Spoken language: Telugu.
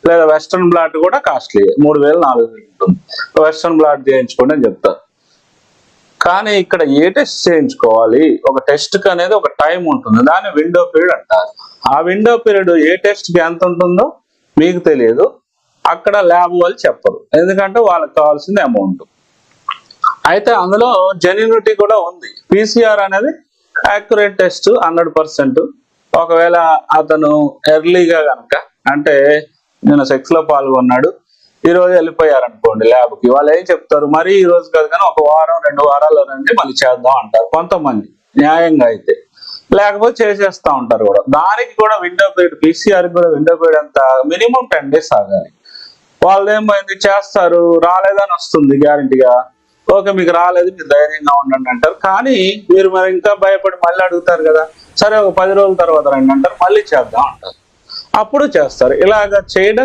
లేదా వెస్ట్రన్ బ్లాట్ కూడా కాస్ట్లీ 3000 4000 ఉంటుంది. వెస్ట్రన్ బ్లాట్ చేయించుకోండి అని చెప్తారు. కానీ ఇక్కడ ఏ టెస్ట్ చేయించుకోవాలి, ఒక టెస్ట్ కి అనేది ఒక టైం ఉంటుంది, దాన్ని విండో పీరియడ్ అంటారు. ఆ విండో పీరియడ్ ఏ టెస్ట్ కి ఎంత ఉంటుందో మీకు తెలియదు, అక్కడ ల్యాబ్ వాళ్ళు చెప్పరు, ఎందుకంటే వాళ్ళకి కావాల్సిన అమౌంట్. అయితే అందులో జెన్యూనిటీ కూడా ఉంది. పీసీఆర్ అనేది యాక్యురేట్ టెస్ట్ 100%. ఒకవేళ అతను ఎర్లీగా కనుక, అంటే నేను సెక్స్ లో పాల్గొన్నాడు, ఈ రోజు వెళ్ళిపోయారు అనుకోండి ల్యాబ్ కి, వాళ్ళు ఏం చెప్తారు, మరి ఈ రోజు కాదు కానీ 1 వారం 2 వారాల్లో రండి మళ్ళీ చేద్దాం అంటారు కొంతమంది, న్యాయంగా అయితే. లేకపోతే చేసేస్తా ఉంటారు కూడా. దానికి కూడా విండో పీరియడ్, పీసీఆర్ కూడా విండో పీరియడ్ అంతా మినిమం 10 days ఆగాలి. వాళ్ళు ఏమైంది చేస్తారు, రాలేదని వస్తుంది గ్యారంటీగా, ఓకే మీకు రాలేదు మీరు ధైర్యంగా ఉండండి అంటారు. కానీ మీరు మరి ఇంకా భయపడి మళ్ళీ అడుగుతారు కదా, సరే ఒక 10 రోజుల తర్వాత రండి అంటారు, మళ్ళీ చేద్దాం అంటారు, అప్పుడు చేస్తారు. ఇలాగ చేయడం